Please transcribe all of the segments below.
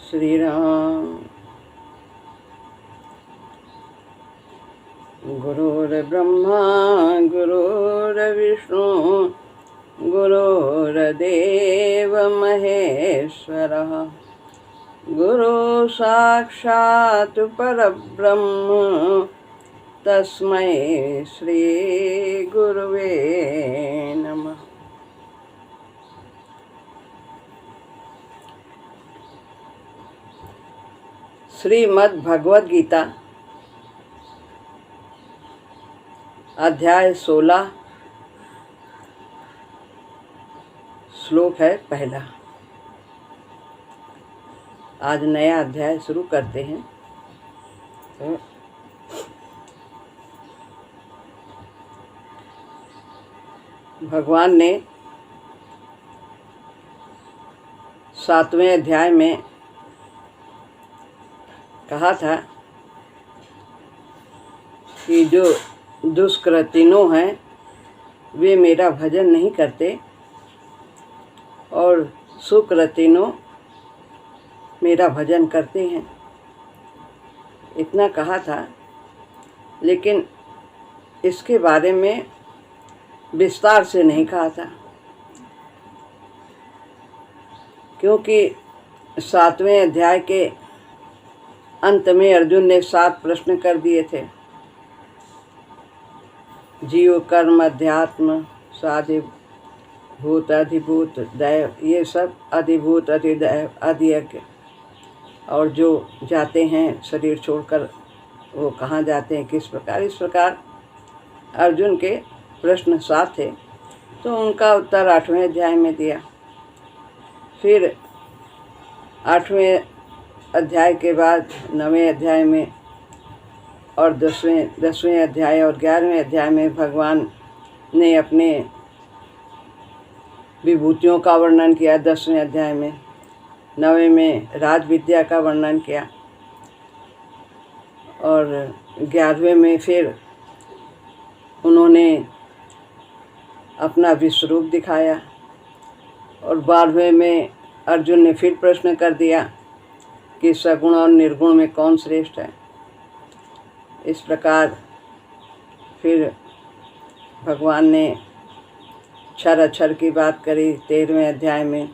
श्री राम। गुरुर्ब्रह्मा गुरुर्विष्णु गुरुर्देव महेश्वरः गुरु साक्षात् परब्रह्म तस्मै श्री गुरुवे नमः। श्रीमद् भगवद गीता अध्याय 16 श्लोक है पहला। आज नया अध्याय शुरू करते हैं। भगवान ने 7वें अध्याय में कहा था कि जो दुष्कृतिनों हैं वे मेरा भजन नहीं करते और सुकृतिनों मेरा भजन करते हैं, इतना कहा था। लेकिन इसके बारे में विस्तार से नहीं कहा था, क्योंकि 7वें अध्याय के अंत में अर्जुन ने 7 प्रश्न कर दिए थे। जीव कर्म अध्यात्म साधिभूत अधिभूत दैव, ये सब अधिभूत अधिदैव अधियज्ञ, और जो जाते हैं शरीर छोड़कर वो कहाँ जाते हैं, किस प्रकार। इस प्रकार अर्जुन के प्रश्न 7 थे, तो उनका उत्तर 8वें अध्याय में दिया। फिर 8वें अध्याय के बाद 9वें अध्याय में और 10वें अध्याय और 11वें अध्याय में भगवान ने अपने विभूतियों का वर्णन किया। 10वें अध्याय में, 9वें में राज विद्या का वर्णन किया और 11वें में फिर उन्होंने अपना विश्वरूप दिखाया और 12वें में अर्जुन ने फिर प्रश्न कर दिया कि सगुण और निर्गुण में कौन श्रेष्ठ है। इस प्रकार फिर भगवान ने क्षर अक्षर की बात करी 13वें अध्याय में,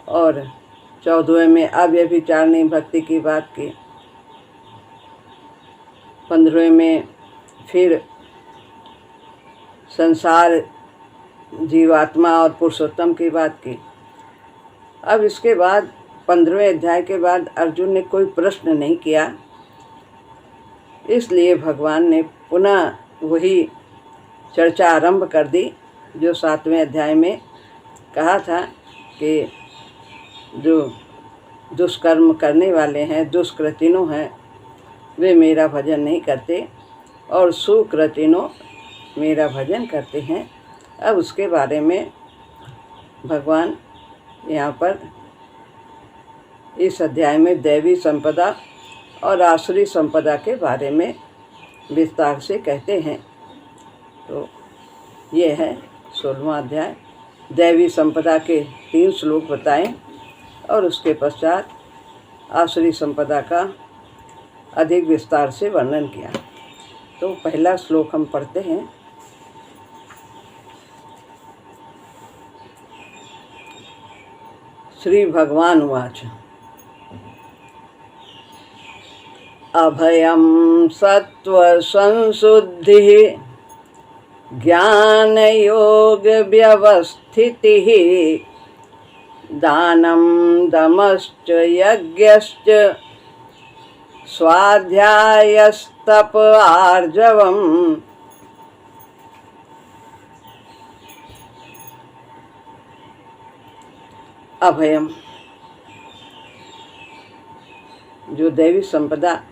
और 14वें में अव्यभिचारिणी भक्ति की बात की। 15वें में फिर संसार जीवात्मा और पुरुषोत्तम की बात की। अब इसके बाद 15वें अध्याय के बाद अर्जुन ने कोई प्रश्न नहीं किया, इसलिए भगवान ने पुनः वही चर्चा आरंभ कर दी जो 7वें अध्याय में कहा था कि जो दुष्कर्म करने वाले हैं, दुष्कृतिनों हैं, वे मेरा भजन नहीं करते और सुकृतिनों मेरा भजन करते हैं। अब उसके बारे में भगवान यहाँ पर इस अध्याय में दैवी संपदा और आसुरी संपदा के बारे में विस्तार से कहते हैं। तो ये है 16वां अध्याय। दैवी संपदा के 3 श्लोक बताएं और उसके पश्चात आसुरी संपदा का अधिक विस्तार से वर्णन किया। तो पहला श्लोक हम पढ़ते हैं। श्री भगवान उवाच अभयं सत्त्वसंशुद्धिः ज्ञानयोगव्यवस्थितिः दानं दमश्च यज्ञश्च स्वाध्यायस्तप आर्जवम्। अभयम, जो दैवी संपदा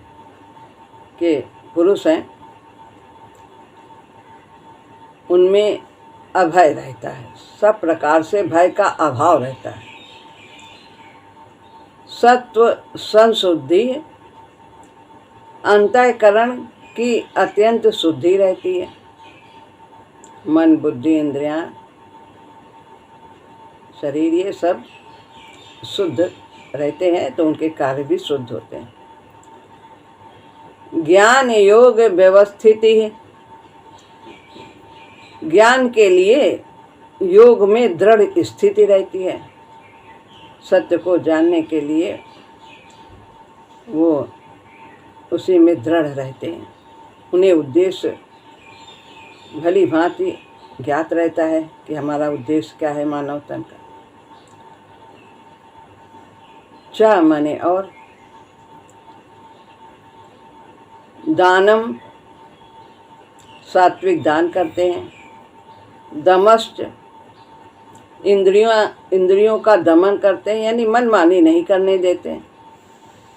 के पुरुष हैं उनमें अभय रहता है, सब प्रकार से भय का अभाव रहता है। सत्व संशुद्धि, अंतःकरण की अत्यंत शुद्धि रहती है। मन बुद्धि इंद्रियां शरीर ये सब शुद्ध रहते हैं तो उनके कार्य भी शुद्ध होते हैं। ज्ञान योग व्यवस्थिति है। ज्ञान के लिए योग में दृढ़ स्थिति रहती है। सत्य को जानने के लिए वो उसी में दृढ़ रहते हैं। उन्हें उद्देश्य भली भांति ज्ञात रहता है कि हमारा उद्देश्य क्या है मानव तन का। च माने और, दानम सात्विक दान करते हैं। दमश्च इंद्रियों का दमन करते हैं, यानी मनमानी नहीं करने देते।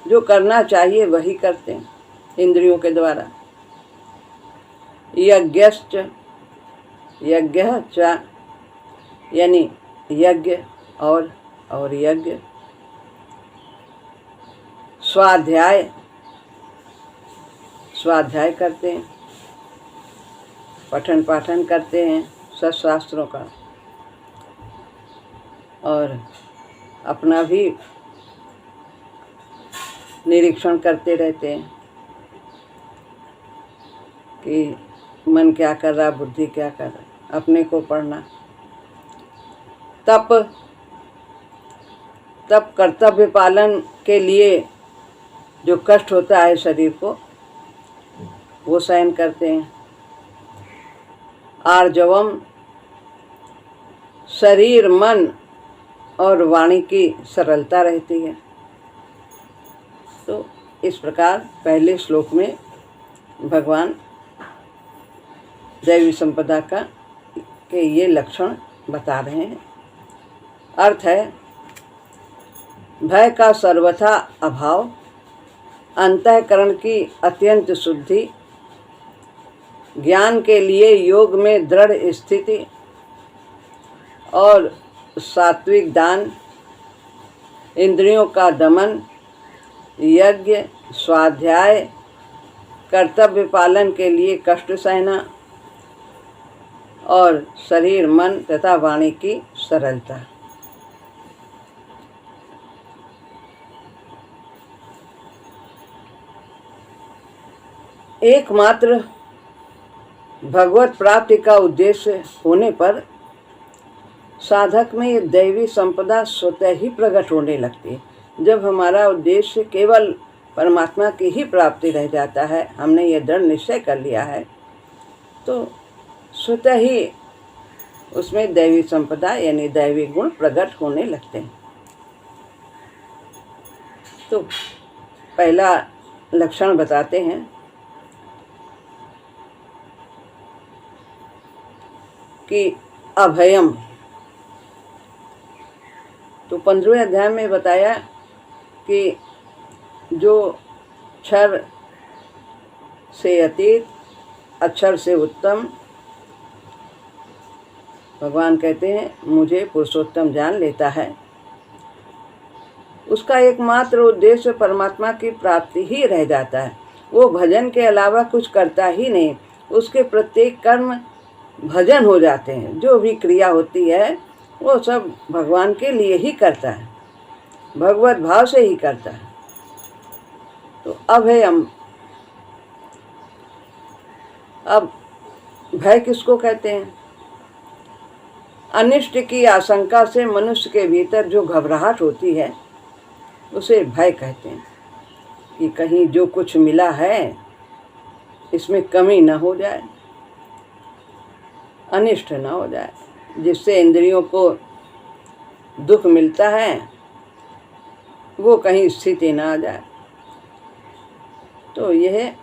जो करना चाहिए वही करते हैं इंद्रियों के द्वारा। यज्ञश्च यज्ञ च यानी यज्ञ और यज्ञ। स्वाध्याय करते हैं, पठन पाठन करते हैं सत्शास्त्रों का, और अपना भी निरीक्षण करते रहते हैं कि मन क्या कर रहा, बुद्धि क्या कर रहा, अपने को पढ़ना। तप कर्तव्य पालन के लिए जो कष्ट होता है शरीर को, वो सहन करते हैं। आर्जवम शरीर मन और वाणी की सरलता रहती है। तो इस प्रकार पहले श्लोक में भगवान दैवी संपदा के ये लक्षण बता रहे हैं। अर्थ है, भय का सर्वथा अभाव, अंतःकरण की अत्यंत शुद्धि, ज्ञान के लिए योग में दृढ़ स्थिति और सात्विक दान, इंद्रियों का दमन, यज्ञ, स्वाध्याय, कर्तव्य पालन के लिए कष्ट सहना और शरीर मन तथा वाणी की सरलता। एकमात्र भगवत प्राप्ति का उद्देश्य होने पर साधक में ये दैवी संपदा स्वतः ही प्रकट होने लगती है। जब हमारा उद्देश्य केवल परमात्मा की ही प्राप्ति रह जाता है, हमने ये दृढ़ निश्चय कर लिया है, तो स्वतः ही उसमें दैवी संपदा यानी दैवी गुण प्रकट होने लगते हैं। तो पहला लक्षण बताते हैं कि अभयम। तो 15वें अध्याय में बताया कि जो क्षर से अतीत, अक्षर से उत्तम, भगवान कहते हैं मुझे पुरुषोत्तम जान लेता है, उसका एकमात्र उद्देश्य परमात्मा की प्राप्ति ही रह जाता है। वो भजन के अलावा कुछ करता ही नहीं। उसके प्रत्येक कर्म भजन हो जाते हैं। जो भी क्रिया होती है वो सब भगवान के लिए ही करता है, भगवत भाव से ही करता है। तो अभयम, अब भय किसको कहते हैं? अनिष्ट की आशंका से मनुष्य के भीतर जो घबराहट होती है उसे भय कहते हैं, कि कहीं जो कुछ मिला है इसमें कमी न हो जाए, अनिष्ट न हो जाए, जिससे इंद्रियों को दुख मिलता है वो कहीं स्थिति न आ जाए। तो यह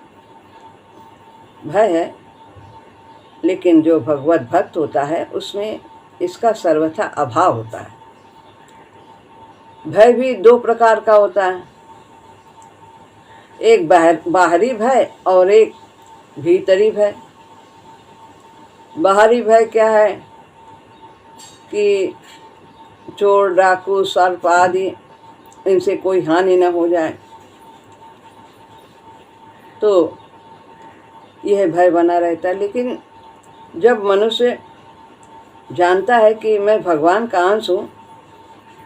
भय है। लेकिन जो भगवत भक्त होता है उसमें इसका सर्वथा अभाव होता है। भय भी दो प्रकार का होता है, एक बाहरी भय और एक भीतरी भय। बाहरी भय क्या है कि चोर डाकू सर्प आदि इनसे कोई हानि न हो जाए, तो यह भय बना रहता है। लेकिन जब मनुष्य जानता है कि मैं भगवान का अंश हूँ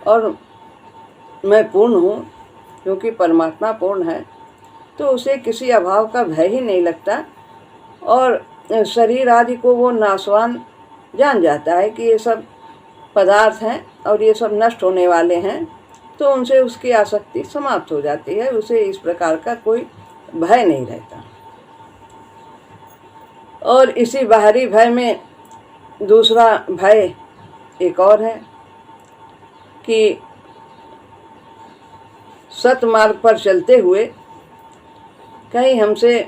और मैं पूर्ण हूँ, क्योंकि परमात्मा पूर्ण है, तो उसे किसी अभाव का भय ही नहीं लगता। और शरीर आदि को वो नाशवान जान जाता है कि ये सब पदार्थ हैं और ये सब नष्ट होने वाले हैं, तो उनसे उसकी आसक्ति समाप्त हो जाती है। उसे इस प्रकार का कोई भय नहीं रहता। और इसी बाहरी भय में दूसरा भय एक और है कि सतमार्ग पर चलते हुए कहीं हमसे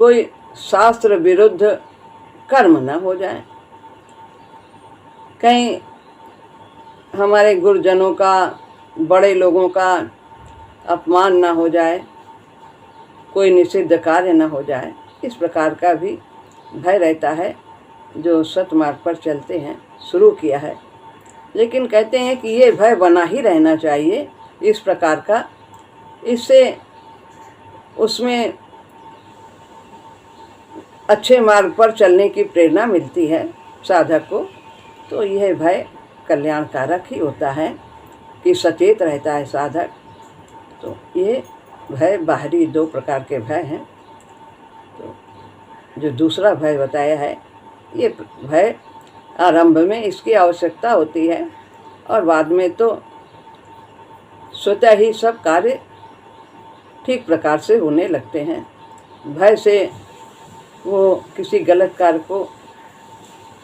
कोई शास्त्र विरुद्ध कर्म न हो जाए, कहीं हमारे गुरुजनों का, बड़े लोगों का अपमान न हो जाए, कोई निषिद्ध कार्य न हो जाए। इस प्रकार का भी भय रहता है जो सतमार्ग पर चलते हैं, शुरू किया है। लेकिन कहते हैं कि ये भय बना ही रहना चाहिए इस प्रकार का। इससे उसमें अच्छे मार्ग पर चलने की प्रेरणा मिलती है साधक को। तो यह भय कल्याणकारक ही होता है कि सचेत रहता है साधक। तो ये भय बाहरी दो प्रकार के भय हैं। तो जो दूसरा भय बताया है, ये भय आरंभ में इसकी आवश्यकता होती है और बाद में तो स्वतः ही सब कार्य ठीक प्रकार से होने लगते हैं। भय से वो किसी गलत कार्य को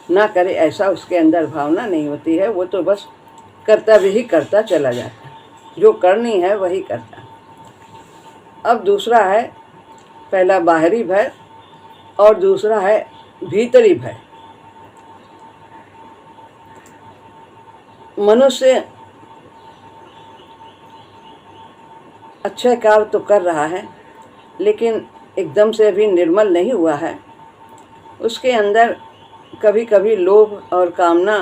ना करे ऐसा उसके अंदर भावना नहीं होती है। वो तो बस कर्तव्य ही करता चला जाता है, जो करनी है वही करता है। अब दूसरा है, पहला बाहरी भय और दूसरा है भीतरी भय। मनुष्य अच्छा कार्य तो कर रहा है, लेकिन एकदम से अभी निर्मल नहीं हुआ है। उसके अंदर कभी कभी लोभ और कामना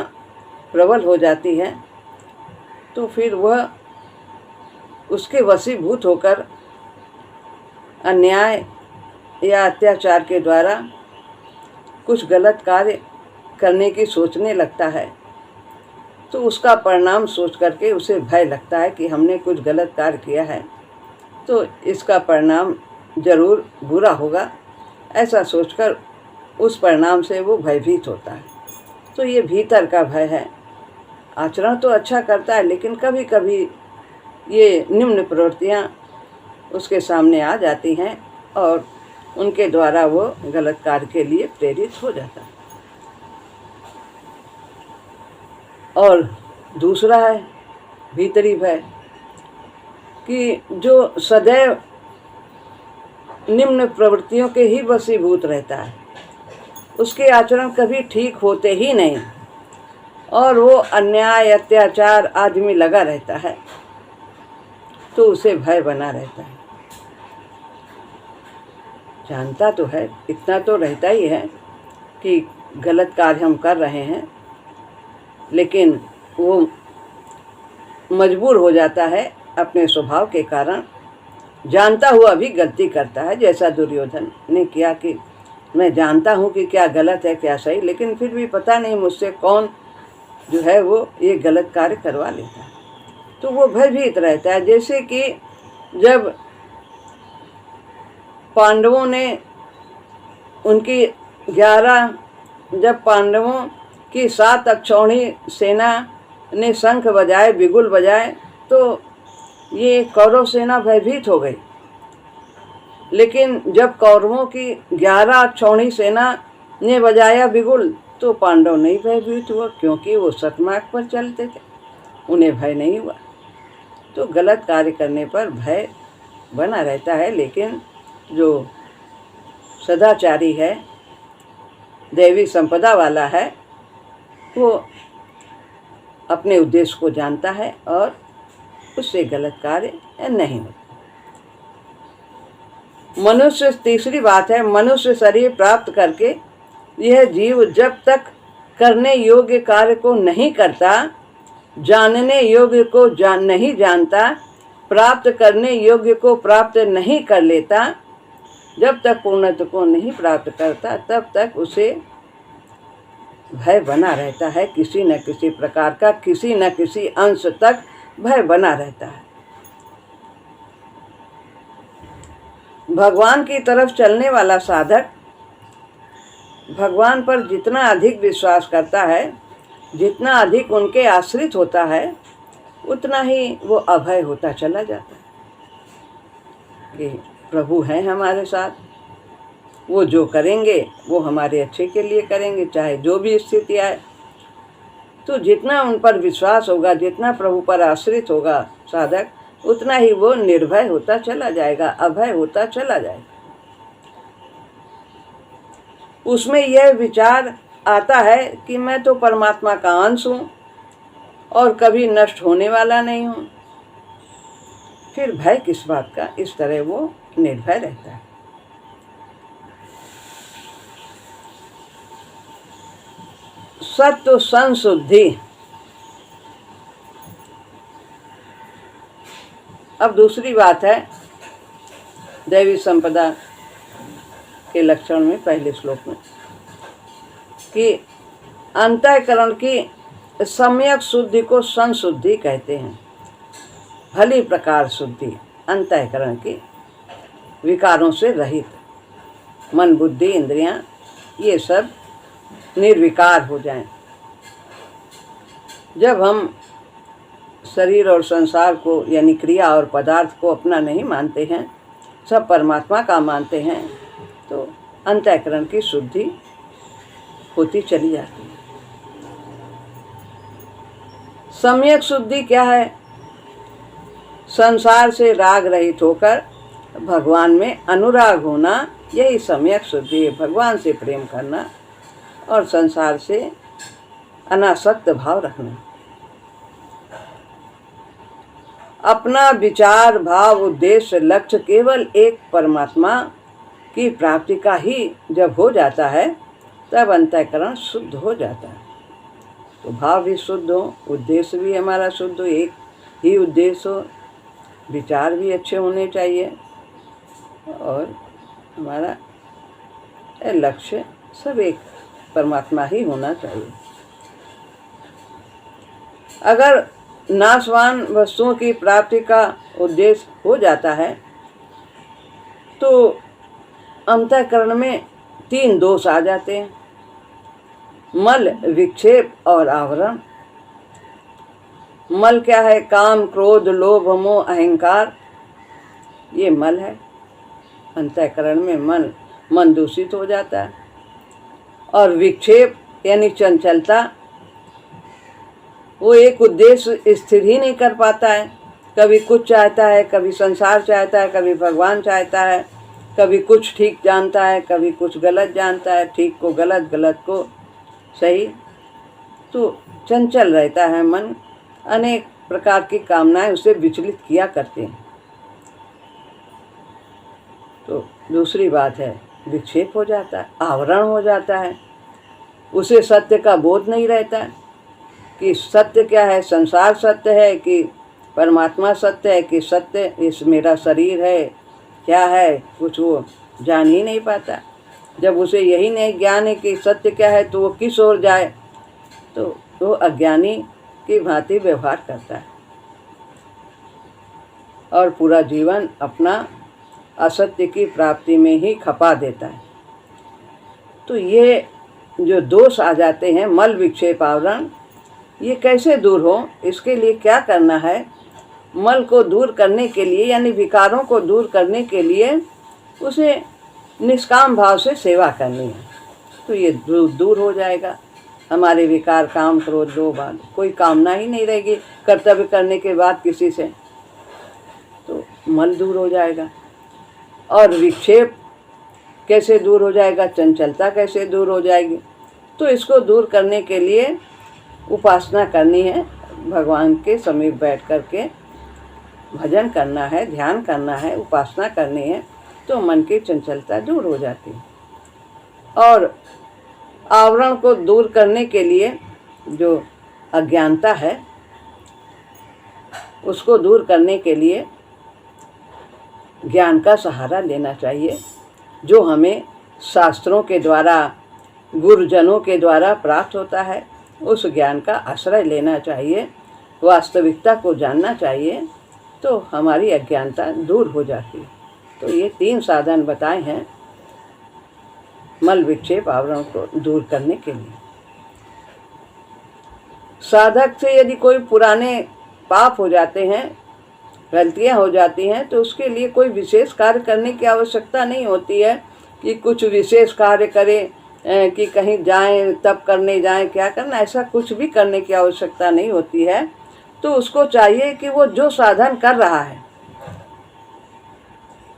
प्रबल हो जाती है, तो फिर वह उसके वशीभूत होकर अन्याय या अत्याचार के द्वारा कुछ गलत कार्य करने की सोचने लगता है। तो उसका परिणाम सोच करके उसे भय लगता है कि हमने कुछ गलत कार्य किया है, तो इसका परिणाम जरूर बुरा होगा। ऐसा सोचकर उस परिणाम से वो भयभीत होता है। तो ये भीतर का भय है। आचरण तो अच्छा करता है, लेकिन कभी कभी ये निम्न प्रवृत्तियाँ उसके सामने आ जाती हैं और उनके द्वारा वो गलत कार्य के लिए प्रेरित हो जाता है। और दूसरा है भीतरी भय कि जो सदैव निम्न प्रवृत्तियों के ही वशीभूत रहता है, उसके आचरण कभी ठीक होते ही नहीं और वो अन्याय अत्याचार आदि में लगा रहता है, तो उसे भय बना रहता है। जानता तो है, इतना तो रहता ही है कि गलत कार्य हम कर रहे हैं, लेकिन वो मजबूर हो जाता है अपने स्वभाव के कारण, जानता हुआ भी गलती करता है। जैसा दुर्योधन ने किया कि मैं जानता हूँ कि क्या गलत है क्या सही, लेकिन फिर भी पता नहीं मुझसे कौन जो है वो ये गलत कार्य करवा लेता है। तो वो भयभीत रहता है। जैसे कि जब पांडवों ने उनकी 11 जब पांडवों की 7 अक्षौहिणी सेना ने शंख बजाए, बिगुल बजाए, तो ये कौरव सेना भयभीत हो गई। लेकिन जब कौरवों की 11 अक्षौहिणी सेना ने बजाया बिगुल, तो पांडव नहीं भयभीत हुआ, क्योंकि वो सतमार्ग पर चलते थे, उन्हें भय नहीं हुआ। तो गलत कार्य करने पर भय बना रहता है। लेकिन जो सदाचारी है, दैवी संपदा वाला है, वो अपने उद्देश्य को जानता है और उससे गलत कार्य नहीं होता। मनुष्य, तीसरी बात है, मनुष्य शरीर प्राप्त करके यह जीव जब तक करने योग्य कार्य को नहीं करता, जानने योग्य को नहीं जानता, प्राप्त करने योग्य को प्राप्त नहीं कर लेता, जब तक पूर्णत्व को नहीं प्राप्त करता, तब तक उसे भय बना रहता है। किसी न किसी प्रकार का, किसी न किसी अंश तक भय बना रहता है। भगवान की तरफ चलने वाला साधक भगवान पर जितना अधिक विश्वास करता है, जितना अधिक उनके आश्रित होता है, उतना ही वो अभय होता चला जाता है कि प्रभु हैं हमारे साथ, वो जो करेंगे वो हमारे अच्छे के लिए करेंगे, चाहे जो भी स्थिति आए। तो जितना उन पर विश्वास होगा, जितना प्रभु पर आश्रित होगा साधक, उतना ही वो निर्भय होता चला जाएगा, अभय होता चला जाएगा। उसमें यह विचार आता है कि मैं तो परमात्मा का अंश हूँ और कभी नष्ट होने वाला नहीं हूँ, फिर भय किस बात का। इस तरह वो निर्भय रहता है। सत्व संशुद्धि। अब दूसरी बात है दैवी संपदा के लक्षण में, पहले श्लोक में, कि अंतःकरण की सम्यक शुद्धि को संशुद्धि कहते हैं। भली प्रकार शुद्धि, अंतःकरण की विकारों से रहित, मन बुद्धि इंद्रियां ये सब निर्विकार हो जाएं। जब हम शरीर और संसार को यानी क्रिया और पदार्थ को अपना नहीं मानते हैं, सब परमात्मा का मानते हैं, तो अंतःकरण की शुद्धि होती चली जाती है। सम्यक शुद्धि क्या है? संसार से राग रहित होकर भगवान में अनुराग होना, यही सम्यक शुद्धि है। भगवान से प्रेम करना और संसार से अनासक्त भाव रखना। अपना विचार, भाव, उद्देश्य, लक्ष्य केवल एक परमात्मा की प्राप्ति का ही जब हो जाता है, तब अंतःकरण शुद्ध हो जाता है। तो भाव भी शुद्ध हो, उद्देश्य भी हमारा शुद्ध हो, एक ही उद्देश्य हो, विचार भी अच्छे होने चाहिए और हमारा लक्ष्य सब एक परमात्मा ही होना चाहिए। अगर नाशवान वस्तुओं की प्राप्ति का उद्देश्य हो जाता है, तो अंतःकरण में 3 दोष आ जाते हैं: मल, विक्षेप और आवरण। मल क्या है? काम, क्रोध, लोभ, मोह, अहंकार, ये मल है। अंतःकरण में मन दूषित हो जाता है। और विक्षेप यानी चंचलता, वो एक उद्देश्य स्थिर ही नहीं कर पाता है। कभी कुछ चाहता है, कभी संसार चाहता है, कभी भगवान चाहता है, कभी कुछ ठीक जानता है, कभी कुछ गलत जानता है, ठीक को गलत, गलत को सही। तो चंचल रहता है मन, अनेक प्रकार की कामनाएं उसे विचलित किया करते हैं। तो दूसरी बात है विक्षेप हो जाता है, आवरण हो जाता है। उसे सत्य का बोध नहीं रहता है कि सत्य क्या है, संसार सत्य है कि परमात्मा सत्य है, कि सत्य इस मेरा शरीर है, क्या है, कुछ वो जान ही नहीं पाता। जब उसे यही नहीं ज्ञान है कि सत्य क्या है, तो वो किस ओर जाए, तो वो अज्ञानी की भांति व्यवहार करता है और पूरा जीवन अपना असत्य की प्राप्ति में ही खपा देता है। तो ये जो दोष आ जाते हैं, मल, विक्षेप, आवरण, ये कैसे दूर हो, इसके लिए क्या करना है? मल को दूर करने के लिए यानी विकारों को दूर करने के लिए उसे निष्काम भाव से सेवा करनी है, तो ये दूर हो जाएगा। हमारे विकार, काम, क्रोध, लोभ, कोई कामना ही नहीं रहेगी कर्तव्य करने के बाद किसी से, तो मल दूर हो जाएगा। और विक्षेप कैसे दूर हो जाएगा? चंचलता कैसे दूर हो जाएगी? तो इसको दूर करने के लिए उपासना करनी है, भगवान के समीप बैठ कर के भजन करना है, ध्यान करना है, उपासना करनी है, तो मन की चंचलता दूर हो जाती है। और आवरण को दूर करने के लिए जो अज्ञानता है, उसको दूर करने के लिए ज्ञान का सहारा लेना चाहिए, जो हमें शास्त्रों के द्वारा, गुरुजनों के द्वारा प्राप्त होता है। उस ज्ञान का आश्रय लेना चाहिए, वास्तविकता को जानना चाहिए, तो हमारी अज्ञानता दूर हो जाती है। तो ये 3 साधन बताए हैं मल विक्षेप आवरण को दूर करने के लिए। साधक से यदि कोई पुराने पाप हो जाते हैं, गलतियां हो जाती हैं, तो उसके लिए कोई विशेष कार्य करने की आवश्यकता नहीं होती है कि कुछ विशेष कार्य करें, कि कहीं जाएं तब करने जाएं, क्या करना, ऐसा कुछ भी करने की आवश्यकता नहीं होती है। तो उसको चाहिए कि वो जो साधन कर रहा है,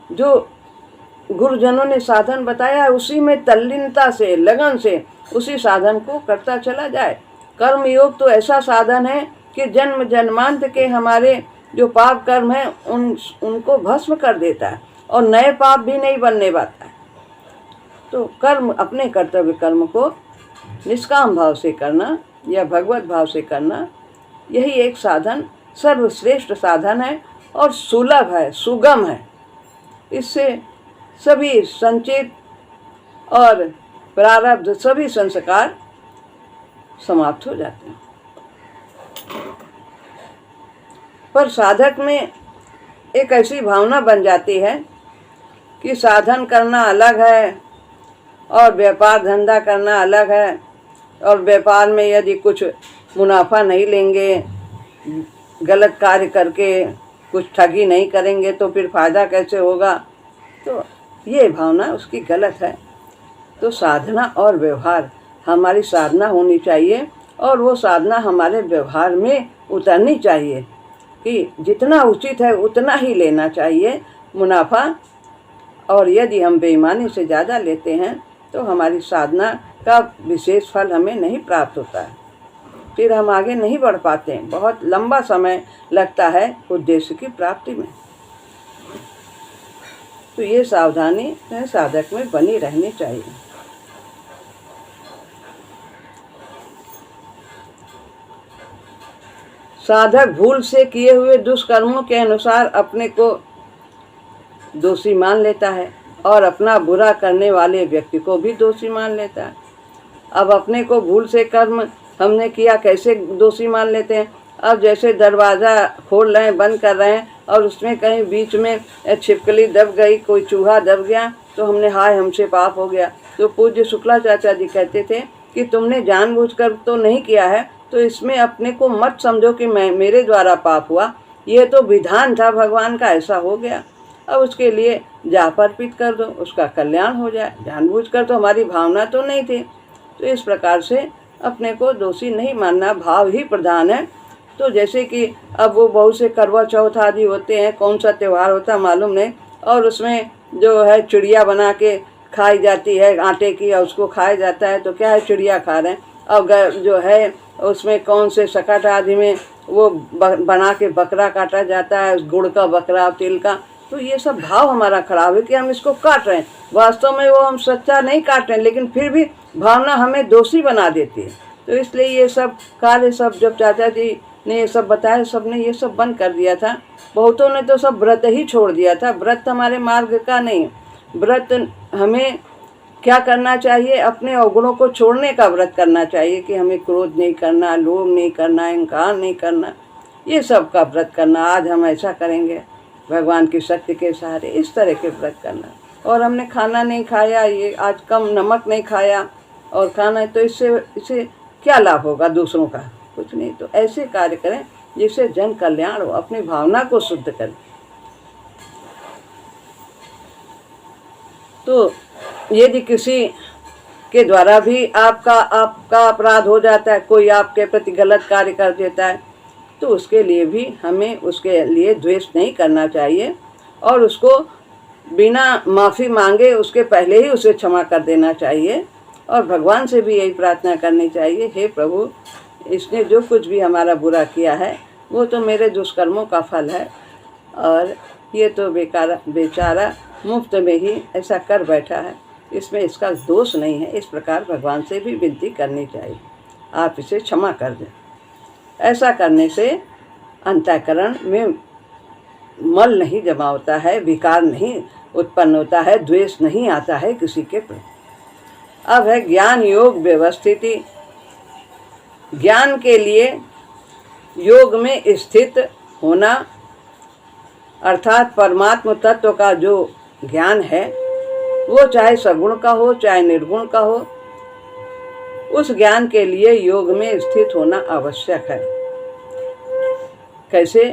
जो गुरुजनों ने साधन बताया है, उसी में तल्लीनता से, लगन से उसी साधन को करता चला जाए। कर्म योग तो ऐसा साधन है कि जन्म जन्मांत के हमारे जो पाप कर्म हैं उनको भस्म कर देता है और नए पाप भी नहीं बनने पाता है। तो कर्म, अपने कर्तव्य कर्म को निष्काम भाव से करना या भगवत भाव से करना, यही एक साधन, सर्वश्रेष्ठ साधन है और सुलभ है, सुगम है। इससे सभी संचित और प्रारब्ध सभी संस्कार समाप्त हो जाते हैं। पर साधक में एक ऐसी भावना बन जाती है कि साधन करना अलग है और व्यापार धंधा करना अलग है, और व्यापार में यदि कुछ मुनाफा नहीं लेंगे, गलत कार्य करके कुछ ठगी नहीं करेंगे तो फिर फायदा कैसे होगा। तो ये भावना उसकी गलत है। तो साधना और व्यवहार, हमारी साधना होनी चाहिए और वो साधना हमारे व्यवहार में उतरनी चाहिए कि जितना उचित है उतना ही लेना चाहिए मुनाफा, और यदि हम बेईमानी से ज़्यादा लेते हैं तो हमारी साधना का विशेष फल हमें नहीं प्राप्त होता है, फिर हम आगे नहीं बढ़ पाते हैं, बहुत लंबा समय लगता है उद्देश्य की प्राप्ति में। तो ये सावधानी साधक में बनी रहनी चाहिए। साधक भूल से किए हुए दुष्कर्मों के अनुसार अपने को दोषी मान लेता है और अपना बुरा करने वाले व्यक्ति को भी दोषी मान लेता है। अब अपने को भूल से कर्म हमने किया कैसे दोषी मान लेते हैं। अब जैसे दरवाज़ा खोल रहे हैं, बंद कर रहे हैं, और उसमें कहीं बीच में छिपकली दब गई, कोई चूहा दब गया, तो हमने हाय हमसे पाप हो गया। तो पूज्य शुक्ला चाचा जी कहते थे कि तुमने जानबूझकर तो नहीं किया है, तो इसमें अपने को मत समझो कि मेरे द्वारा पाप हुआ, ये तो विधान था भगवान का, ऐसा हो गया। अब उसके लिए जाप अर्पित कर दो, उसका कल्याण हो जाए। जानबूझकर तो हमारी भावना तो नहीं थी। तो इस प्रकार से अपने को दोषी नहीं मानना, भाव ही प्रधान है। तो जैसे कि अब वो बहुत से करवा चौथ आदि होते हैं, कौन सा त्यौहार होता है मालूम नहीं, और उसमें जो है चिड़िया बना के खाई जाती है आटे की, और उसको खाया जाता है, तो क्या है, चिड़िया खा रहे हैं। और जो है उसमें कौन से सकट आदि में वो बना के बकरा काटा जाता है, गुड़ का बकरा, तिल का। तो ये सब भाव हमारा खराब है कि हम इसको काट रहे हैं, वास्तव में वो हम सच्चा नहीं काट रहे हैं, लेकिन फिर भी भावना हमें दोषी बना देती है। तो इसलिए ये सब कार्य, सब जब चाचा जी ने ये सब बताया, सब ने ये सब बंद कर दिया था। बहुतों ने तो सब व्रत ही छोड़ दिया था। व्रत हमारे मार्ग का नहीं। व्रत हमें क्या करना चाहिए, अपने अवगुणों को छोड़ने का व्रत करना चाहिए कि हमें क्रोध नहीं करना, लोभ नहीं करना, अहंकार नहीं करना, ये सब का व्रत करना। आज हम ऐसा करेंगे भगवान की शक्ति के सहारे, इस तरह के व्रत करना। और हमने खाना नहीं खाया, ये आज कम नमक नहीं खाया और खाना, तो इससे क्या लाभ होगा दूसरों का, कुछ नहीं। तो ऐसे कार्य करें जिससे जन कल्याण हो, अपनी भावना को शुद्ध करें। तो यदि किसी के द्वारा भी आपका अपराध हो जाता है, कोई आपके प्रति गलत कार्य कर देता है, तो उसके लिए भी हमें उसके लिए द्वेष नहीं करना चाहिए और उसको बिना माफ़ी मांगे उसके पहले ही उसे क्षमा कर देना चाहिए। और भगवान से भी यही प्रार्थना करनी चाहिए, हे प्रभु, इसने जो कुछ भी हमारा बुरा किया है वो तो मेरे दुष्कर्मों का फल है, और ये तो बेचारा मुफ्त में ही ऐसा कर बैठा है, इसमें इसका दोष नहीं है। इस प्रकार भगवान से भी विनती करनी चाहिए, आप इसे क्षमा कर दें। ऐसा करने से अंतःकरण में मल नहीं जमा होता है, विकार नहीं उत्पन्न होता है, द्वेष नहीं आता है किसी के प्रति। अब है ज्ञान योग व्यवस्थिति। ज्ञान के लिए योग में स्थित होना, अर्थात परमात्म तत्व का जो ज्ञान है, वो चाहे सगुण का हो चाहे निर्गुण का हो, उस ज्ञान के लिए योग में स्थित होना आवश्यक है। कैसे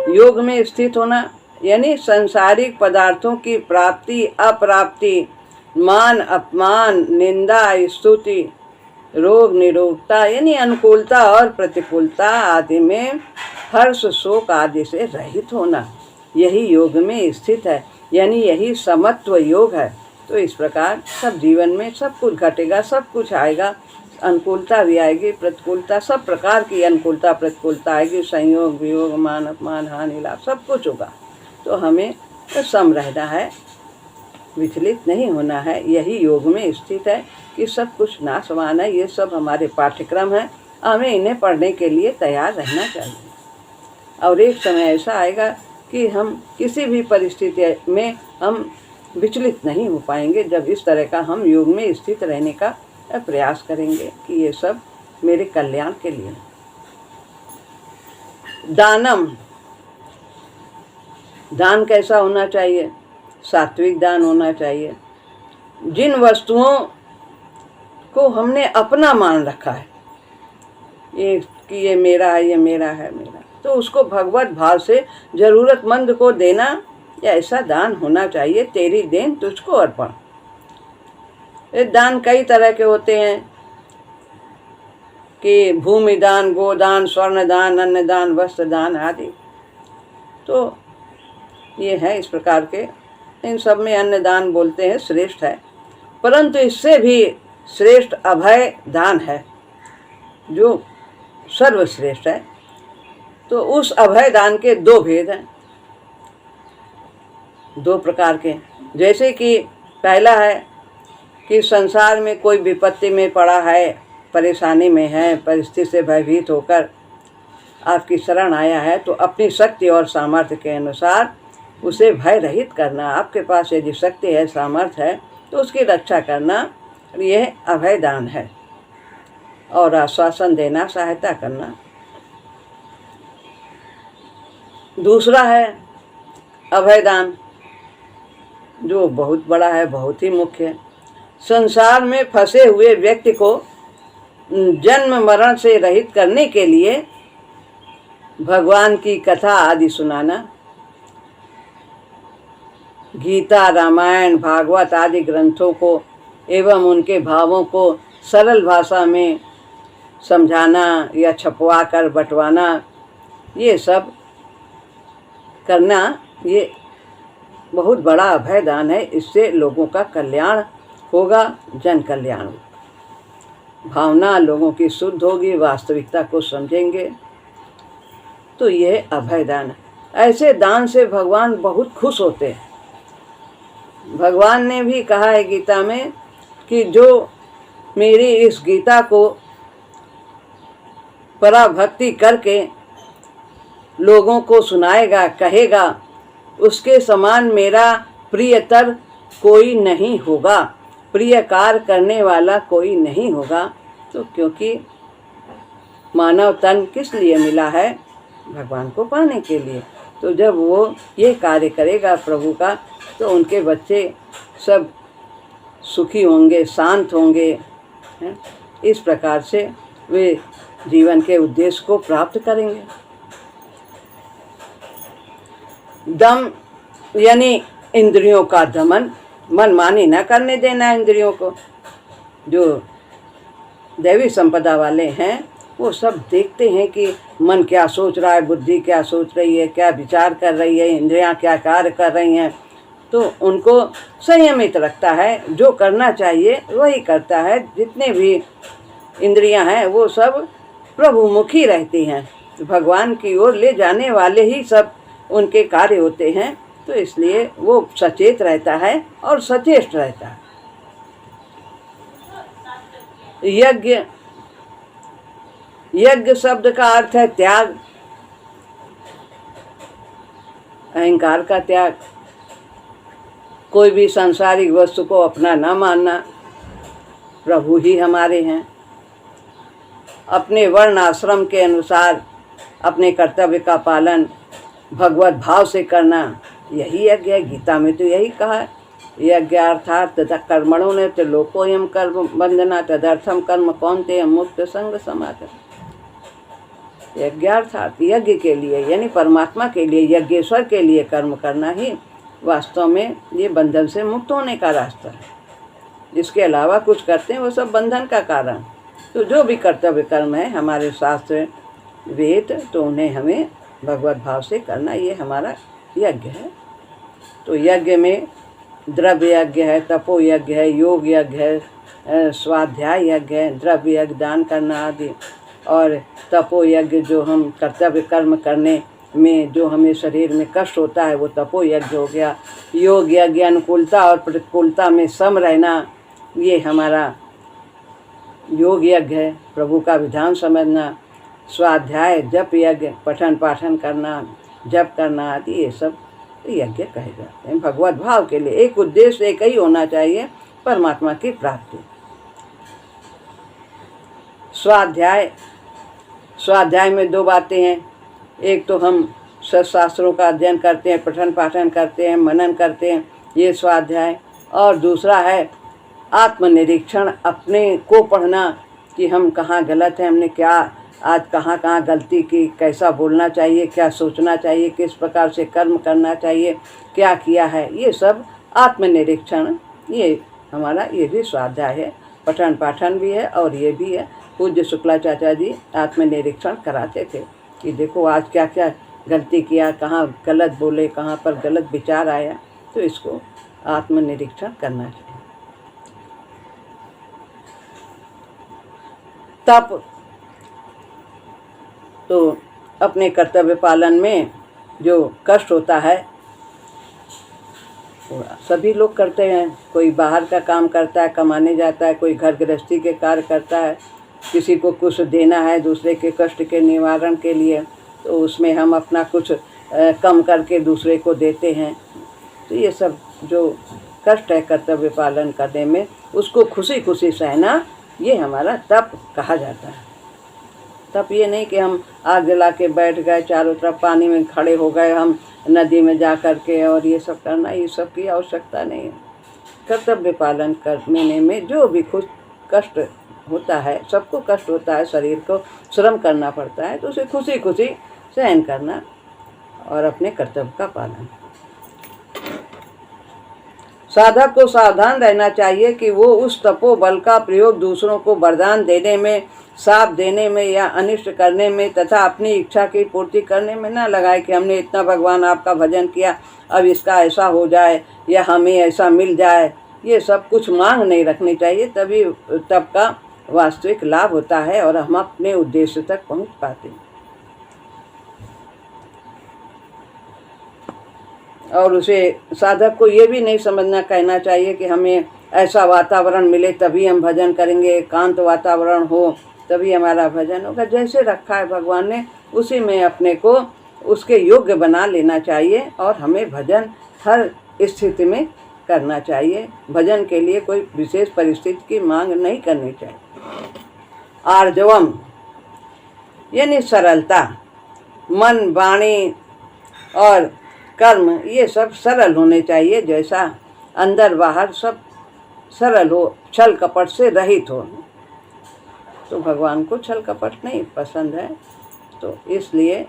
योग में स्थित होना? यानी संसारिक पदार्थों की प्राप्ति अप्राप्ति, मान अपमान, निंदा स्तुति, रोग निरोगता यानी अनुकूलता और प्रतिकूलता आदि में हर्ष शोक आदि से रहित होना, यही योग में स्थित है, यानी यही समत्व योग है। तो इस प्रकार सब जीवन में सब कुछ घटेगा, सब कुछ आएगा, अनुकूलता भी आएगी, प्रतिकूलता, सब प्रकार की अनुकूलता प्रतिकूलता आएगी, संयोग वियोग मान अपमान हानि लाभ सब कुछ होगा। तो हमें तो सम रहना है, विचलित नहीं होना है, यही योग में स्थित है कि सब कुछ नाशवान है। ये सब हमारे पाठ्यक्रम है, हमें इन्हें पढ़ने के लिए तैयार रहना चाहिए। और एक समय ऐसा आएगा कि हम किसी भी परिस्थिति में हम विचलित नहीं हो पाएंगे, जब इस तरह का हम योग में स्थित रहने का प्रयास करेंगे कि ये सब मेरे कल्याण के लिए। दानम, दान कैसा होना चाहिए? सात्विक दान होना चाहिए। जिन वस्तुओं को हमने अपना मान रखा है, ये कि ये मेरा है, ये मेरा है मेरा, तो उसको भगवत भाव से जरूरतमंद को देना, ऐसा दान होना चाहिए। तेरी देन तुझको अर्पण। ये दान कई तरह के होते हैं कि भूमि दान, गोदान, स्वर्ण दान, अन्न दान, वस्त्र दान आदि। तो ये है इस प्रकार के, इन सब में अन्न दान बोलते हैं, श्रेष्ठ है। परंतु इससे भी श्रेष्ठ अभय दान है, जो सर्वश्रेष्ठ है। तो उस अभय दान के दो भेद हैं, दो प्रकार के। जैसे कि पहला है कि संसार में कोई विपत्ति में पड़ा है, परेशानी में है, परिस्थिति से भयभीत होकर आपकी शरण आया है, तो अपनी शक्ति और सामर्थ्य के अनुसार उसे भय रहित करना। आपके पास यदि शक्ति है, सामर्थ्य है, तो उसकी रक्षा करना, यह अभय दान है। और आश्वासन देना, सहायता करना। दूसरा है अभय दान, जो बहुत बड़ा है, बहुत ही मुख्य है। संसार में फंसे हुए व्यक्ति को जन्म मरण से रहित करने के लिए भगवान की कथा आदि सुनाना। गीता, रामायण, भागवत आदि ग्रंथों को एवं उनके भावों को सरल भाषा में समझाना या छपवा कर बंटवाना, ये सब करना, ये बहुत बड़ा अभय दान है। इससे लोगों का कल्याण होगा, जन कल्याण होगा, भावना लोगों की शुद्ध होगी, वास्तविकता को समझेंगे। तो यह अभय दान है। ऐसे दान से भगवान बहुत खुश होते हैं। भगवान ने भी कहा है गीता में कि जो मेरी इस गीता को पराभक्ति करके लोगों को सुनाएगा, कहेगा, उसके समान मेरा प्रियतर कोई नहीं होगा, प्रिय कार्य करने वाला कोई नहीं होगा। तो क्योंकि मानव तन किस लिए मिला है? भगवान को पाने के लिए। तो जब वो ये कार्य करेगा प्रभु का, तो उनके बच्चे सब सुखी होंगे, शांत होंगे। इस प्रकार से वे जीवन के उद्देश्य को प्राप्त करेंगे। दम यानी इंद्रियों का दमन, मनमानी न करने देना इंद्रियों को। जो दैवी संपदा वाले हैं वो सब देखते हैं कि मन क्या सोच रहा है, बुद्धि क्या सोच रही है, क्या विचार कर रही है, इंद्रियां क्या कार्य कर रही हैं। तो उनको संयमित रखता है, जो करना चाहिए वही करता है। जितने भी इंद्रियां हैं वो सब प्रभुमुखी रहती हैं, भगवान की ओर ले जाने वाले ही सब उनके कार्य होते हैं। तो इसलिए वो सचेत रहता है और सचेष्ट रहता है। यज्ञ, यज्ञ शब्द का अर्थ है त्याग, अहंकार का त्याग, कोई भी सांसारिक वस्तु को अपना न मानना। प्रभु ही हमारे हैं। अपने वर्ण आश्रम के अनुसार अपने कर्तव्य का पालन भगवत भाव से करना, यही यज्ञ है। गीता में तो यही कहा है, यज्ञार्थात् तथा कर्मणो ने तो लोकोयम कर्म बंधना तदर्थम कर्म कौन्तेय मुक्त संग समागम। यज्ञार्थात् यज्ञ के लिए यानी परमात्मा के लिए, यज्ञेश्वर के लिए कर्म करना ही वास्तव में ये बंधन से मुक्त होने का रास्ता है। जिसके अलावा कुछ करते हैं वो सब बंधन का कारण। तो जो भी कर्तव्य कर्म है हमारे शास्त्र वेद, तो उन्हें हमें भगवत भाव से करना, ये हमारा यज्ञ है। तो यज्ञ में द्रव्य यज्ञ है, तपो यज्ञ है, योग यज्ञ है, स्वाध्याय यज्ञ है, द्रव्य यज्ञ दान करना आदि, और तपो यज्ञ जो हम कर्तव्य कर्म करने में जो हमें शरीर में कष्ट होता है वो तपो यज्ञ हो गया। योग यज्ञ अनुकूलता और प्रतिकूलता में सम रहना, ये हमारा योग यज्ञ है, प्रभु का विधान समझना। स्वाध्याय जप यज्ञ, पठन पाठन करना, जप करना आदि, ये सब यज्ञ कहे जाते हैं भगवत भाव के लिए। एक उद्देश्य एक ही होना चाहिए, परमात्मा की प्राप्ति। स्वाध्याय में दो बातें हैं। एक तो हम शास्त्रों का अध्ययन करते हैं, पठन पाठन करते हैं, मनन करते हैं, ये स्वाध्याय। और दूसरा है आत्मनिरीक्षण, अपने को पढ़ना कि हम कहाँ गलत हैं, हमने क्या आज कहाँ कहाँ गलती की, कैसा बोलना चाहिए, क्या सोचना चाहिए, किस प्रकार से कर्म करना चाहिए, क्या किया है, ये सब आत्मनिरीक्षण, ये हमारा ये भी स्वाध्याय है। पठन पाठन भी है और ये भी है। पूज्य शुक्लाचार्य जी आत्मनिरीक्षण कराते थे कि देखो आज क्या क्या गलती किया, कहाँ गलत बोले, कहाँ पर गलत विचार आया, तो इसको आत्मनिरीक्षण करना चाहिए। तप तो अपने कर्तव्य पालन में जो कष्ट होता है सभी लोग करते हैं। कोई बाहर का काम करता है, कमाने जाता है, कोई घर गृहस्थी के कार्य करता है, किसी को कुछ देना है दूसरे के कष्ट के निवारण के लिए, तो उसमें हम अपना कुछ कम करके दूसरे को देते हैं। तो ये सब जो कष्ट है कर्तव्य पालन करने में, उसको खुशी खुशी सहना, ये हमारा तप कहा जाता है। तप ये नहीं कि हम आग जला के बैठ गए, चारों तरफ पानी में खड़े हो गए हम नदी में जा कर के, और ये सब करना, ये सब की आवश्यकता नहीं है। कर्तव्य पालन करने में जो भी खुद कष्ट होता है, सबको कष्ट होता है, शरीर को श्रम करना पड़ता है, तो उसे खुशी खुशी सहन करना और अपने कर्तव्य का पालन। साधक को सावधान रहना चाहिए कि वो उस तपो बल का प्रयोग दूसरों को वरदान देने में, साप देने में या अनिष्ट करने में तथा अपनी इच्छा की पूर्ति करने में ना लगाए कि हमने इतना भगवान आपका भजन किया, अब इसका ऐसा हो जाए या हमें ऐसा मिल जाए। ये सब कुछ मांग नहीं रखनी चाहिए, तभी तप का वास्तविक लाभ होता है और हम अपने उद्देश्य तक पहुंच पाते हैं। और उसे साधक को ये भी नहीं समझना कहना चाहिए कि हमें ऐसा वातावरण मिले तभी हम भजन करेंगे, एकांत वातावरण हो तभी हमारा भजन होगा। जैसे रखा है भगवान ने उसी में अपने को उसके योग्य बना लेना चाहिए और हमें भजन हर स्थिति में करना चाहिए। भजन के लिए कोई विशेष परिस्थिति की मांग नहीं करनी चाहिए। आर्जवम यानी सरलता, मन वाणी और कर्म ये सब सरल होने चाहिए, जैसा अंदर बाहर सब सरल हो, छल कपट से रहित हो। तो भगवान को छल कपट नहीं पसंद है, तो इसलिए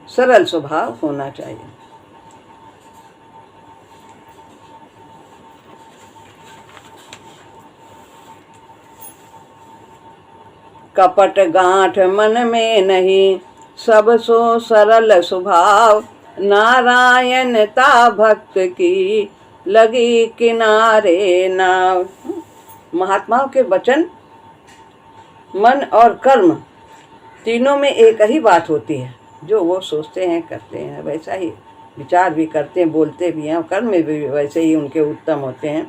सरल स्वभाव होना चाहिए। कपट गांठ मन में नहीं, सब सो सरल स्वभाव, नारायण ता भक्त की लगी किनारे नाव। महात्माओं के वचन, मन और कर्म तीनों में एक ही बात होती है। जो वो सोचते हैं करते हैं वैसा ही विचार भी करते हैं, बोलते भी हैं, कर्म में भी वैसे ही उनके उत्तम होते हैं।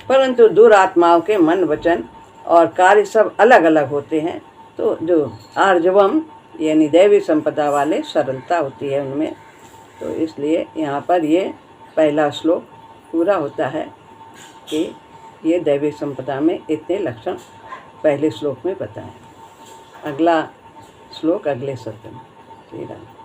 परंतु दुरात्माओं के मन वचन और कार्य सब अलग अलग होते हैं। तो जो आर्जवम यानी दैवी संपदा वाले सरलता होती है उनमें। तो इसलिए यहाँ पर ये पहला श्लोक पूरा होता है कि ये दैवी संपदा में इतने लक्षण पहले श्लोक में बताएं। अगला श्लोक अगले सत्र में। श्री राम।